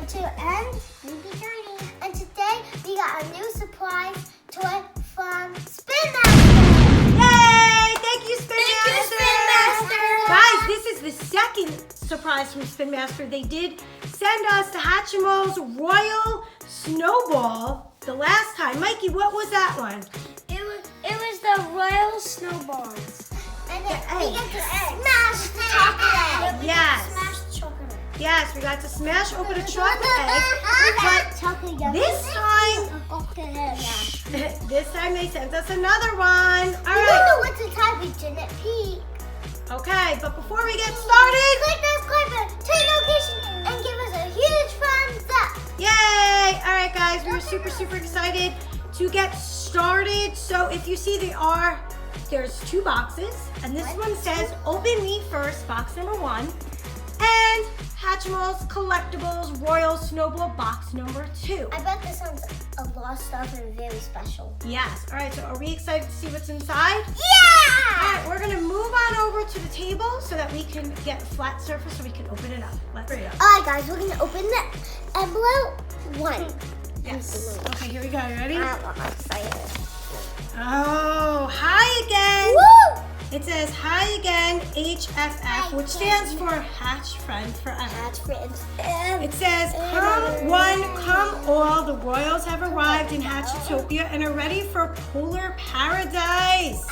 Adriana too, and Gianni. And today we got a new surprise toy from Spin Master. Yay! Thank you, Spin Master. Thank you, Spin Master. Guys, this is the second surprise from Spin Master. They did send us the Hatchimals Royal Snowball the last time. Mikey, what was that one? It was the Royal Snowballs. And then we get to smash the chocolate egg. Yes. Smash the chocolate egg. Yes, we got to smash open a chocolate egg. But this time, they sent us another one. All right. We don't know what to type. We didn't peek. Okay, but before we get started, click button, turn notification, and give us a huge thumbs up. Yay! All right, guys, we're super excited to get started. So if you see there's two boxes, and this one says Open Me First, box number 1, and Hatchimals Collectibles Royal Snowball, box number 2. I bet this one's a lot of stuff and very special. Yes. All right, so are we excited to see what's inside? Yeah! All right, we're going to move on over to the table so that we can get a flat surface so we can open it up. Let's go. All right, guys, we're going to open the envelope 1. Yes. Okay, here we go. You ready? I'm excited. Oh, hi again. Woo! It says hi again, HFF, which stands for Hatch Friend Forever. Hatch Friends. It says, come one, come all, the Royals have arrived in Hatchetopia and are ready for Polar Paradise.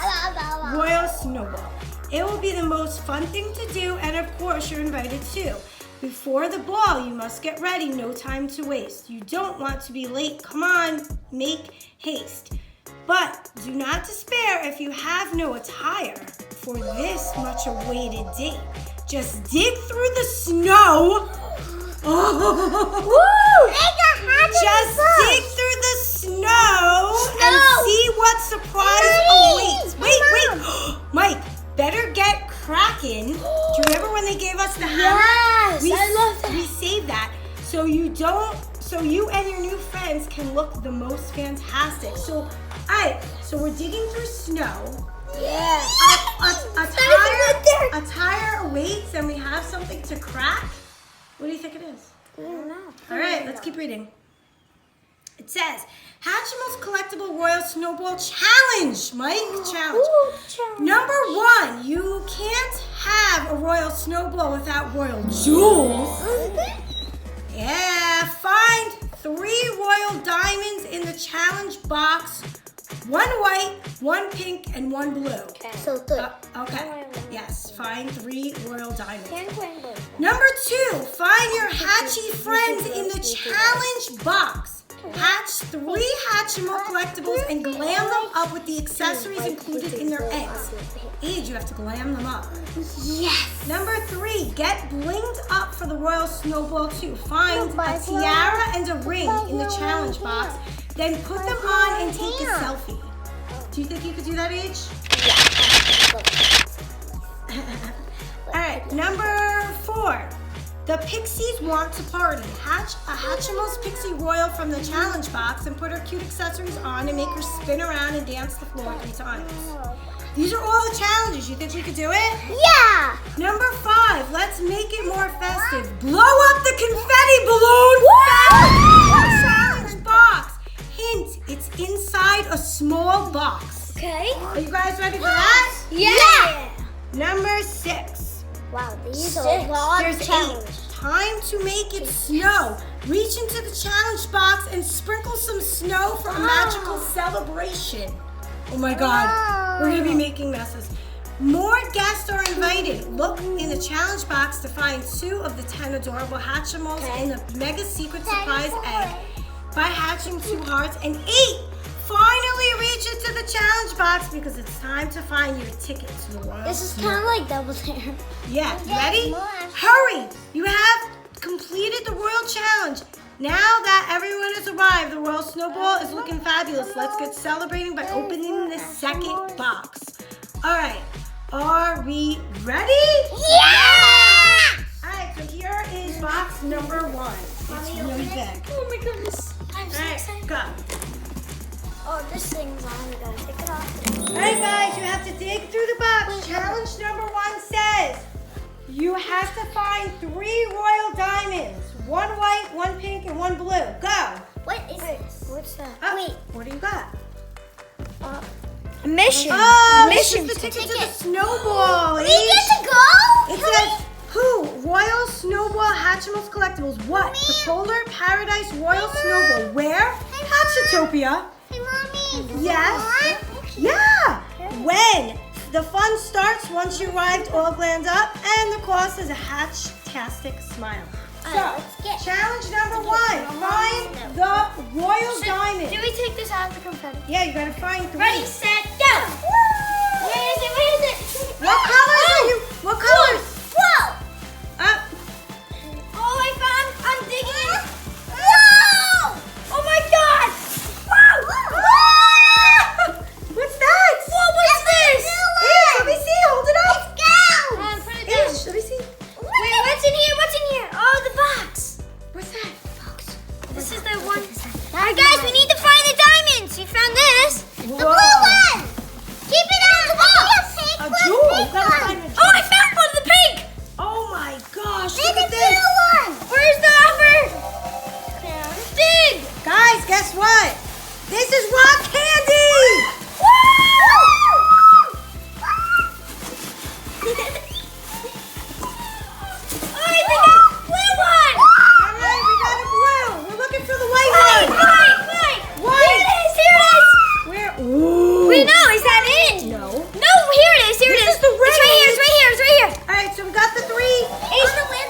Royal Snowball. It will be the most fun thing to do, and of course you're invited too. Before the ball, you must get ready, no time to waste. You don't want to be late. Come on, make haste. But do not despair if you have no attire for this much awaited date. Just dig through the snow. Just dig through the snow and see what surprise awaits. Wait. Mike, better get cracking. Do you remember when they gave us the hammer? Yes, I love that. We saved that so you and your new friends can look the most fantastic. So, all right, so we're digging through snow. Yeah. A tire awaits, and we have something to crack. What do you think it is? I don't know. All right, let's keep reading. It says, Hatchimals Collectible Royal Snowball Challenge. Mike, challenge. Ooh, challenge. Number 1, you can't have a royal snowball without royal jewels. Yeah, find 3 royal diamonds in the challenge box. 1 white, 1 pink, and 1 blue. Okay. So 3. Okay. Yes, find 3 royal diamonds. Pink, blue. Number 2, find your Hatchy friends in the challenge box. Hatch 3 Hatchimal collectibles and glam them up with the accessories included in their eggs. You have to glam them up. Yes. Number 3, get blinged up for the Royal Snowball 2. Find a tiara and a ring in the challenge box. Then put them on and take a selfie. Do you think you could do that, Age? Yeah. All right, number 4. The Pixies want to party. Hatch a Hatchimals Pixie Royal from the challenge box and put her cute accessories on and make her spin around and dance the floor 3 times. These are all the challenges. You think we could do it? Yeah. Number 5, let's make it more festive. Blow up the confetti balloon. Challenge box. Hint, it's inside a small box. Okay. Are you guys ready for that? Yeah. Number 6. Wow, these are a lot of challenges. Time to make it snow. Reach into the challenge box and sprinkle some snow for a magical celebration. Oh my God, we're gonna be making messes. More guests are invited. Look in the challenge box to find 2 of the 10 adorable Hatchimals in the mega secret surprise egg by hatching 2 hearts, and 8. Finally reach into the challenge box because it's time to find your ticket to the Royal This is kind of like Double Dare. Yeah, you ready? Hurry! You have completed the Royal Challenge. Now that everyone has arrived, the Royal Snowball is looking fabulous. Let's get celebrating by opening the second box. All right, are we ready? Yeah! All right, so here is box number 1. It's really big. Oh my goodness. I'm so excited. Go. Oh, this thing's on. We gotta take it off. All right, guys, you have to dig through the box. Challenge number 1 says you have to find 3 royal diamonds. One white, one pink, and one blue. Go. What is this? What's that? Oh, Wait. what do you got? A mission. Oh, mission. this is the ticket to the snowball. We get to go? It says, who? Royal Snowball Hatchimals Collectibles. What? The Polar Paradise Royal Snowball. Where? Hatchitopia. Hey, Mommy. Yes. Yeah. When? The fun starts once you arrived all glammed up, and the cost is a hatch-tastic smile. So, let's get- challenge number 1. Find the Royal Diamond. Do we take this out of the confetti? Yeah, you gotta find 3. Ready, set, go! Where is it? Where is it? What colors are you? What colors? Whoa! Up. Oh, I found. I'm digging it. Whoa! Oh my God! What's that? Whoa, what's this? Ish, let me see. Hold it up. Put it down. Ish, let me see. Wait, what's in here? What's in here? Oh, the box. What's that? This is the one. Alright, guys, we need to find the diamonds. You found this. The blue one! Keep it out of the box! A jewel. You gotta find a jewel. Oh, I found one. The pink. Oh my gosh, There's look a at this. blue one! Where's the other? Dig. Guys, guess what? This is rock candy. Alright, we got a blue one. All right, we got a blue. We're looking for the white one. Wait. White. Here it is. Where? Ooh. Wait, no, is that it? No. No, here it is. Here it This is. is the red It's right here. one. It's right here. It's right here. All right, so we got the 3.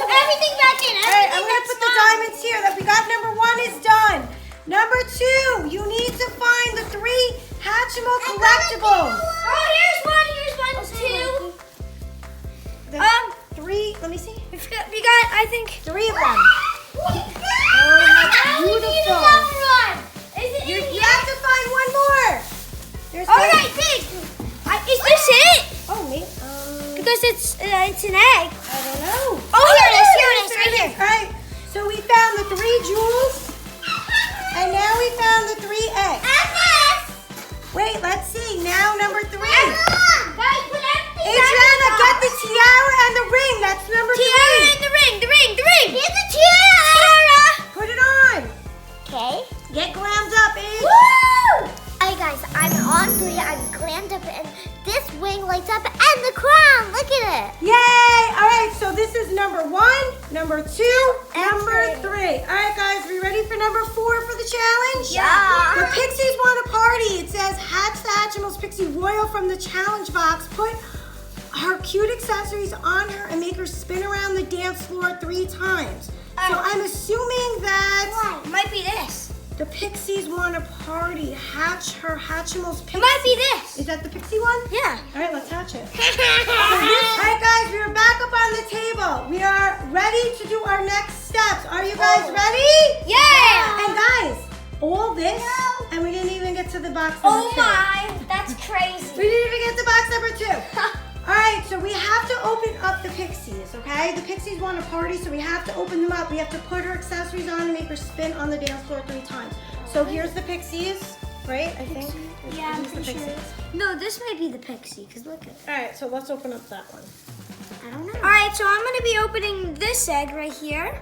Everything back in. All right, I'm gonna put the diamonds here. That we got number 1 is done. Number 2, you need to find the 3 Hatchimals Collectibles. Oh, here's one. Here's one. 2. The 3. Let me see. We got, I think. 3 of them. Oh, beautiful. You have to find one more. There's All one. right, big. Is this it? Oh, me. Because it's an egg. I don't know. Oh, here it is. Here it is. Right here. All right. So we found the 3 jewels, and now we found the 3 eggs. Wait, let's see. Now number 3. Guys, put everything Adriana, get the tiara and the ring. That's number 3. tiara and the ring. The ring. Here's the tiara! Put it on. Okay. Get glammed up, Age. Woo! Alright guys, I'm on 3, I'm glammed up, and this wing lights up, and the crown, look at it! Yay! All right, so this is number 1, number 2, number 3. 3. All right, guys, we ready for number 4 for the challenge? Yeah. The Pixies want a party. It says, Hatch the Hatchimals Pixie Royal from the challenge box. Put her cute accessories on her and make her spin around the dance floor 3 times. So I'm assuming that Might be this. the Pixies want a party. Hatch her Hatchimals Pixie. It might be this. Is that the Pixie one? Yeah. All right, let's hatch it. All right, guys, we are back up on the table. We are ready to do our next steps. Are you guys ready? Yeah. And guys, all this, and we didn't even get to the box Oh number 2. my, that's crazy. We didn't even get to box number 2. All right, so we have to open up the Pixies, okay? The Pixies want a party, so we have to open them up. We have to put her accessories on and make her spin on the dance floor 3 times. So here's the Pixies, right? I think. Yeah, I'm Here's the pretty sure. Pixies. No, this may be the pixie, because look at it. All right, so let's open up that one. I don't know. All right, so I'm going to be opening this egg right here.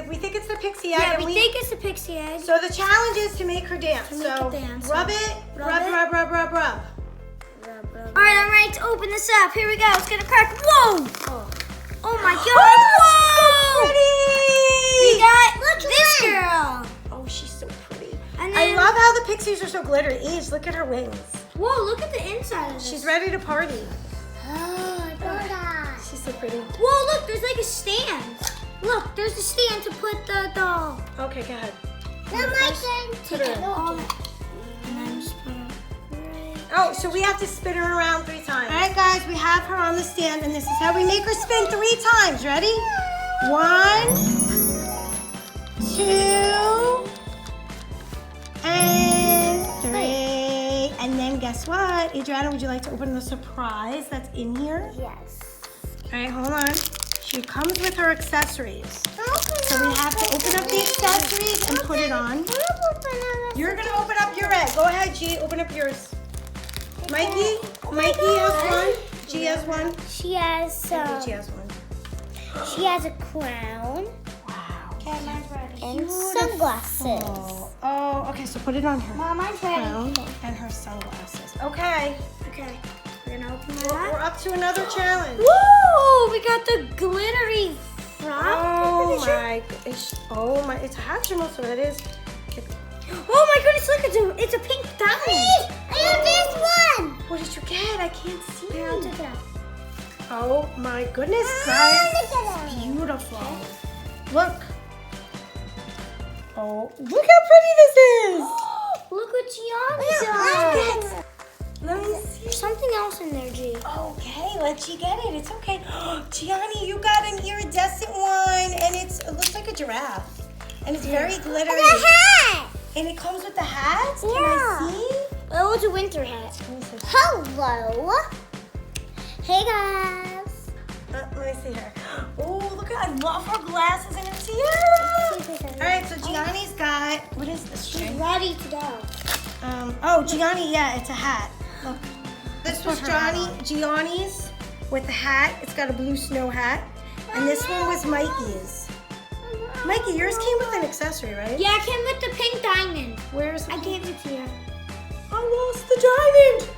We think it's the Pixie egg. Yeah, and we think it's a pixie egg. So the challenge is to make her dance. To make so it dance. rub it, Rub rub, it. rub, rub, rub, rub. All right, I'm ready to open this up. Here we go. It's going to crack. Whoa. Oh my God. Oh, Whoa. pretty! We got this girl. Oh, she's so pretty. And I then, love how the Pixies are so glittery. Each, look at her wings. whoa, look at the inside of this. She's ready to party. Oh, I got that. She's so pretty. Whoa, look, there's like a stand. Look, there's a stand to put the doll. Okay, go ahead. Now my turn. Put her in. And then just put her right. Oh, so we have to spin her around 3 times. All right, guys, we have her on the stand, and this is how we make her spin 3 times. Ready? 1, 2, and 3. And then guess what? Adriana, would you like to open the surprise that's in here? Yes. All right, hold on. She comes with her accessories. So we have to open up the accessories and put it on. You're gonna open up your egg. Go ahead, G. Open up yours. Mikey has one. G has one. She has I think G has one. she has a crown. Wow. Okay, mine's ready. And sunglasses. Oh, okay, so put it on her Mom, mine's ready. crown and her sunglasses. Okay, Okay, we're gonna open we're that. up to another challenge. Woo! We got the glittery frog. Oh my gosh. Oh my, it's a Hatchimal, so it is. Oh my goodness, look, it's a pink diamond. I have this one. What did you get? I can't see. Here, I'll take it out. Oh my goodness, guys. look at It's that. beautiful. Look. Oh, look how pretty this is. Look what Gianni Look. Let me see. There's something else in there, G. Okay, let you get it. It's okay. Gianni, you got an iridescent one, and it looks like a giraffe. And it's very glittery. The hat. And it comes with the hat? Can Yeah. I see? Oh, it's a winter hat. Hello. Hey guys. Let me see her. Oh, look at I love her glasses and her tiara. All right, so Gianni's got, what is this? She's ready to go. Oh, Gianni, yeah, it's a hat. Look. This was Gianni's with the hat. It's got a blue snow hat. And this one was Mikey's. Mikey, yours came with an accessory, right? Yeah, it came with the pink diamond. Where's I gave it to you. I lost the diamond.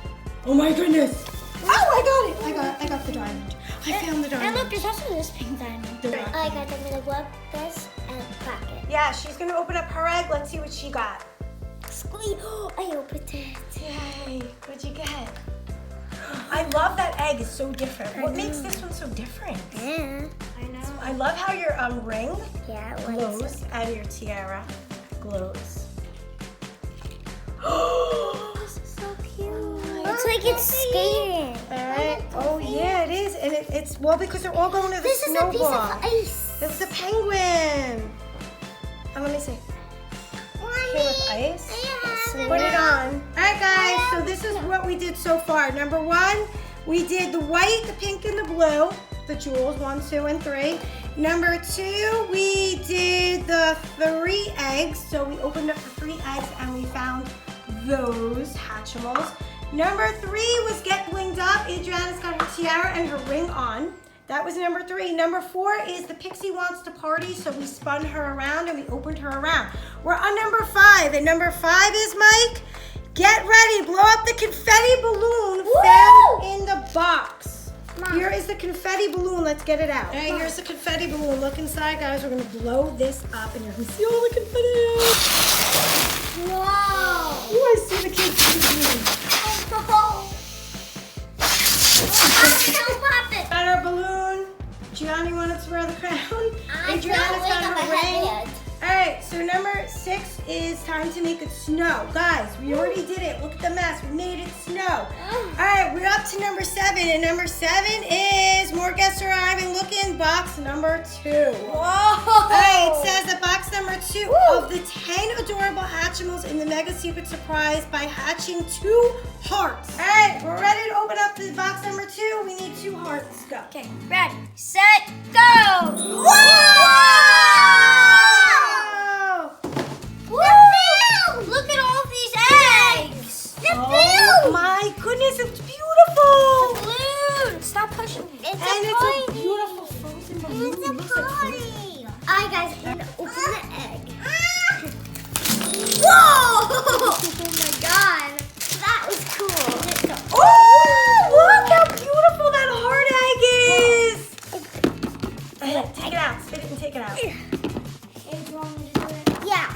Oh my goodness. Oh, I got it. I got the diamond. I found the And diamond. look, there's also this pink diamond. I got them in a glove, this, and pocket. Yeah, she's gonna open up her egg. Let's see what she got. Squeeze. Oh, I opened it. Yay, what'd you get? I love that egg, it's so different. What makes this one so different? Yeah. I know. I love how your ring Yeah. glows and your tiara glows. This is so cute. Looks like it's skating. Alright. Oh yeah, it is. And it's well because they're all going to the This is a snowball. piece of ice. It's a penguin. And let me see. Came with ice. Put it on. Alright guys, so this is what we did so far. Number 1, we did the white, the pink, and the blue. The jewels, 1, 2, and 3. Number 2, we did the 3 eggs. So we opened up the 3 eggs and we found those Hatchimals. Number 3 was get blinged up. Adriana's got her tiara and her ring on. That was number 3. Number 4 is the Pixie wants to party, so we spun her around and we opened her around. We're on number 5, and number 5 is Mike. Get ready, blow up the confetti balloon found in the box. Here is the confetti balloon. Let's get it out. All right, here's the confetti balloon. Look inside, guys. We're gonna blow this up, and you're gonna see all the confetti. Wow. Oh, I see the kids. Got our balloon. Gianni wanted to wear the crown. Adriana's got her ring. All right, so number 6 is time to make it snow. Guys, we already did it. Look at the mess. We made it snow. All right, we're up to number 7, and number 7 is more guests arriving. Look in box number 2. Whoa! All right, it says that box number 2 of the 10 adorable Hatchimals in the Mega Secret Surprise by hatching 2 hearts. All right, we're ready to open up the box number 2. We need 2 hearts. Go. Okay, ready, set, go! Look at all these eggs! Oh my goodness, it's beautiful! Balloon! Stop pushing me. It's And a it's party. a beautiful frozen balloon. It's a Looks like frozen. party. Alright guys, I'm gonna open the egg. Whoa! Oh my god. That was cool. Oh, look how beautiful that heart egg is! Take it out, spit it and take it out. Hey, do you want me to do it? Yeah.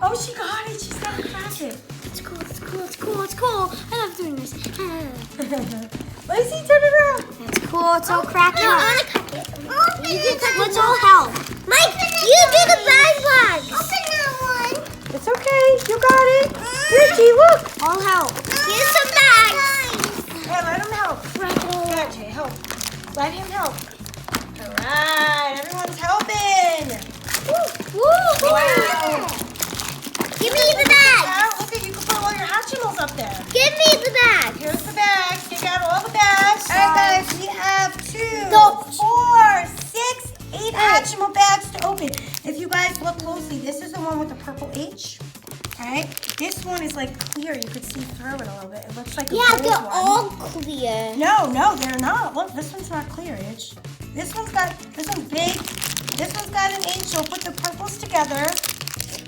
Oh, she got it. She's got to crack it. It's cool, it's cool, it's cool, it's cool. I love doing this. Let me see, turn it around. It's cool, it's all cracked No, up. I wanna cut it. Let's all help. Mike, you do the bag bags. Open that one. It's okay. You got it. Here, G, look. All help. Here's some bags. Hey, let him help. Yeah, Jay, help. Let him help. All right, everyone's helping. Woo! Wow. Give me the bag. Now, look at you can put all your Hatchimals up there. Give me the bag. Here's the bags. Take out all the bags. All right, guys, we have 2, Go. 4, 6, 8 Hatchimal bags to open. If you guys look closely, this is the one with the purple H. All right, this one is like clear. You could see through it a little bit. It looks like a Yeah, gold they're one. all clear. No, they're not. Look, this one's not clear, H. This one's big. This one's got an H, so we'll put the purples together.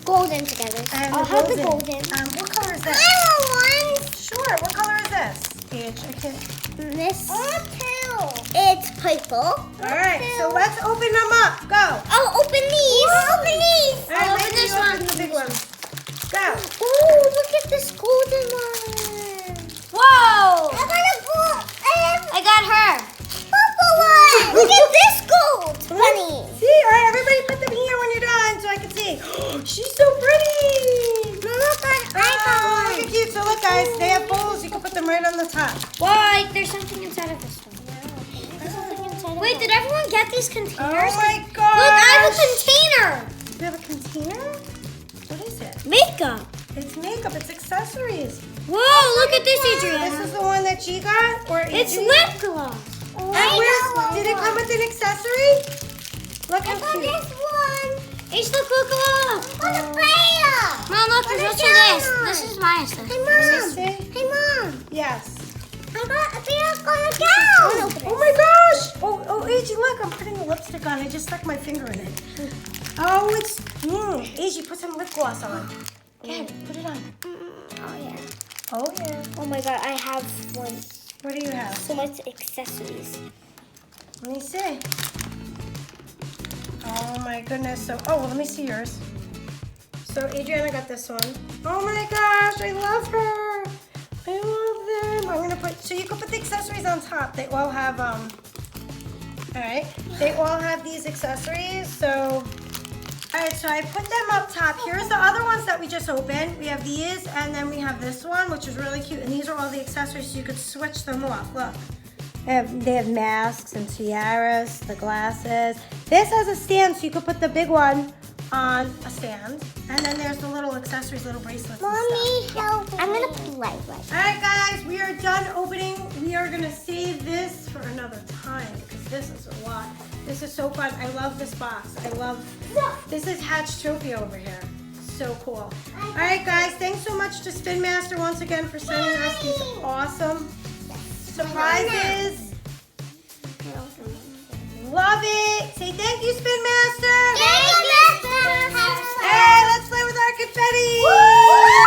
Golden together. And I'll have the golden. What color is this? I want one. Sure, what color is this? H, I can't. This. It's purple. Alright, so let's open them up. Go. I'll open these. Open these. Alright, I'll open Mikey, this you one. open the big one. Go. Ooh, look at this golden one. Whoa! I got a gold. I got her. Purple one. Look at this gold bunny. See, alright, everybody put them here when you're done so I can see. She's so pretty. Look, I Oh, got look at cute. So look, guys, they have bowls. You can put them right on the top. Why? There's something inside of this one. Wait, did everyone get these containers? Oh my god. Look, I have a container. You have a container? What is it? Makeup. It's makeup. It's accessories. Whoa, look at this, Adriana. This is the one that she got? Or It's Adriana? lip gloss. Did it come with an accessory? Look how cute. this one. H, look. For the player. Mom, look, For the what's with this? camera. This is my stuff. Hey, Let me Mom. see. Hey, Mom. Yes. I got a beer gonna go. Oh my gosh! Oh, AG, look, I'm putting the lipstick on. I just stuck my finger in it. Oh, it's, AG, put some lip gloss on. Okay, put it on. Oh, yeah. Oh, yeah. Oh my god, I have one. What do you have? So much accessories. Let me see. Oh my goodness. So, oh, well, let me see yours. So Adriana got this one. Oh my gosh, I love her. I love them. I'm gonna put, so you can put the accessories on top. They all have, all right. They all have these accessories. So, all right, so I put them up top. Here's the other ones that we just opened. We have these, and then we have this one, which is really cute. And these are all the accessories, so you could switch them off. Look. They have masks and tiaras, the glasses. This has a stand, so you could put the big one on a stand. And then there's the little accessories, little bracelets and Mommy, stuff. help me. I'm gonna play right. All right, guys, we are done opening. We are gonna save this for another time because this is a lot. This is so fun. I love this box. This is Hatchtopia over here. So cool. All right, guys, thanks so much to Spin Master once again for sending us these awesome surprises. Love it. Say thank you, Spin Master. Thank you, Master. Hey, let's play with our confetti.